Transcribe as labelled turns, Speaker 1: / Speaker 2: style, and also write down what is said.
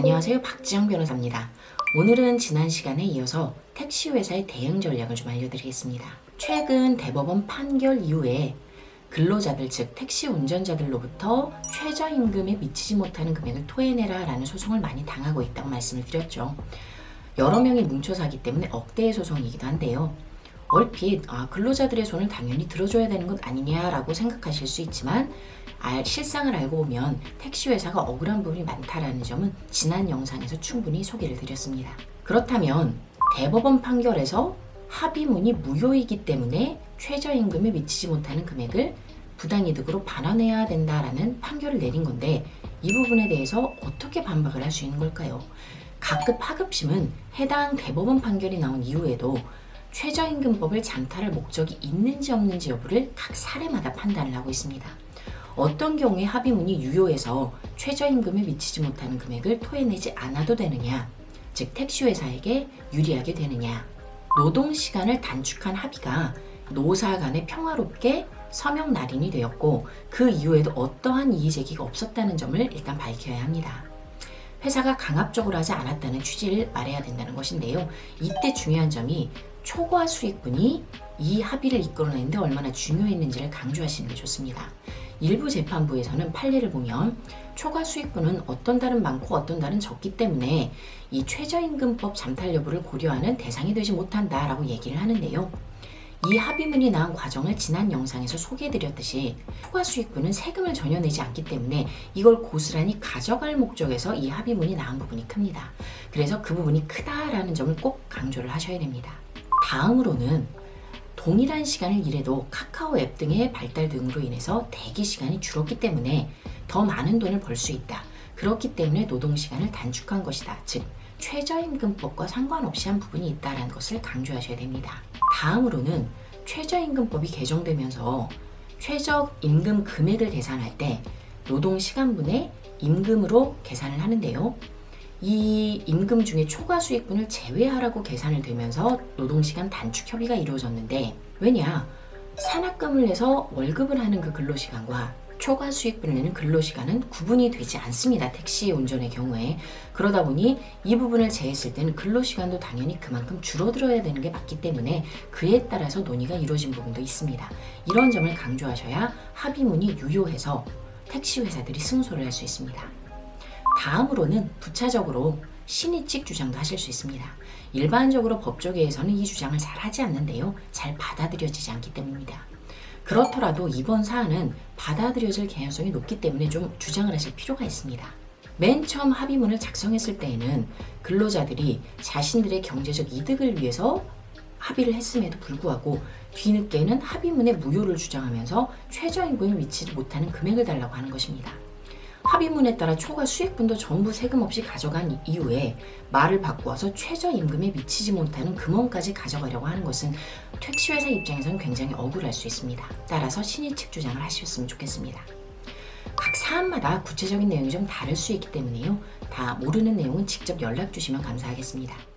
Speaker 1: 안녕하세요. 박지영 변호사입니다. 오늘은 지난 시간에 이어서 택시회사의 대응 전략을 좀 알려드리겠습니다. 최근 대법원 판결 이후에 근로자들 즉 택시 운전자들로부터 최저임금에 미치지 못하는 금액을 토해내라 라는 소송을 많이 당하고 있다고 말씀을 드렸죠. 여러 명이 뭉쳐서 하기 때문에 억대의 소송이기도 한데요. 얼핏 근로자들의 손을 당연히 들어줘야 되는 것 아니냐라고 생각하실 수 있지만 실상을 알고 보면 택시회사가 억울한 부분이 많다라는 점은 지난 영상에서 충분히 소개를 드렸습니다. 그렇다면 대법원 판결에서 합의문이 무효이기 때문에 최저임금에 미치지 못하는 금액을 부당이득으로 반환해야 된다라는 판결을 내린 건데 이 부분에 대해서 어떻게 반박을 할 수 있는 걸까요? 각급 하급심은 해당 대법원 판결이 나온 이후에도 최저임금법을 장탈할 목적이 있는지 없는지 여부를 각 사례마다 판단을 하고 있습니다. 어떤 경우에 합의문이 유효해서 최저임금에 미치지 못하는 금액을 토해내지 않아도 되느냐, 즉 택시회사에게 유리하게 되느냐, 노동시간을 단축한 합의가 노사 간에 평화롭게 서명 날인이 되었고 그 이후에도 어떠한 이의제기가 없었다는 점을 일단 밝혀야 합니다. 회사가 강압적으로 하지 않았다는 취지를 말해야 된다는 것인데요. 이때 중요한 점이 초과 수익분이 이 합의를 이끌어내는데 얼마나 중요했는지를 강조하시는 게 좋습니다. 일부 재판부에서는 판례를 보면 초과 수익분은 어떤 달은 많고 어떤 달은 적기 때문에 이 최저임금법 잠탈 여부를 고려하는 대상이 되지 못한다라고 얘기를 하는데요. 이 합의문이 나온 과정을 지난 영상에서 소개해드렸듯이 초과 수익분은 세금을 전혀 내지 않기 때문에 이걸 고스란히 가져갈 목적에서 이 합의문이 나온 부분이 큽니다. 그래서 그 부분이 크다라는 점을 꼭 강조를 하셔야 됩니다. 다음으로는 동일한 시간을 일해도 카카오 앱 등의 발달 등으로 인해서 대기 시간이 줄었기 때문에 더 많은 돈을 벌 수 있다. 그렇기 때문에 노동시간을 단축한 것이다. 즉 최저임금법과 상관없이 한 부분이 있다는 것을 강조하셔야 됩니다. 다음으로는 최저임금법이 개정되면서 최저임금 금액을 계산할 때 노동시간분의 임금으로 계산을 하는데요. 이 임금 중에 초과 수익분을 제외하라고 계산을 되면서 노동시간 단축 협의가 이루어졌는데 왜냐? 산학금을 내서 월급을 하는 그 근로시간과 초과 수익분을 내는 근로시간은 구분이 되지 않습니다. 택시 운전의 경우에. 그러다 보니 이 부분을 제했을 때는 근로시간도 당연히 그만큼 줄어들어야 되는 게 맞기 때문에 그에 따라서 논의가 이루어진 부분도 있습니다. 이런 점을 강조하셔야 합의문이 유효해서 택시 회사들이 승소를 할 수 있습니다. 다음으로는 부차적으로 신의칙 주장도 하실 수 있습니다. 일반적으로 법조계에서는 이 주장을 잘 하지 않는데요. 잘 받아들여지지 않기 때문입니다. 그렇더라도 이번 사안은 받아들여질 개연성이 높기 때문에 좀 주장을 하실 필요가 있습니다. 맨 처음 합의문을 작성했을 때에는 근로자들이 자신들의 경제적 이득을 위해서 합의를 했음에도 불구하고 뒤늦게는 합의문의 무효를 주장하면서 최저임금에 미치지 못하는 금액을 달라고 하는 것입니다. 합의문에 따라 초과 수익분도 전부 세금 없이 가져간 이후에 말을 바꾸어서 최저임금에 미치지 못하는 금원까지 가져가려고 하는 것은 택시회사 입장에서는 굉장히 억울할 수 있습니다. 따라서 신의칙 주장을 하셨으면 좋겠습니다. 각 사안마다 구체적인 내용이 좀 다를 수 있기 때문에요. 다 모르는 내용은 직접 연락 주시면 감사하겠습니다.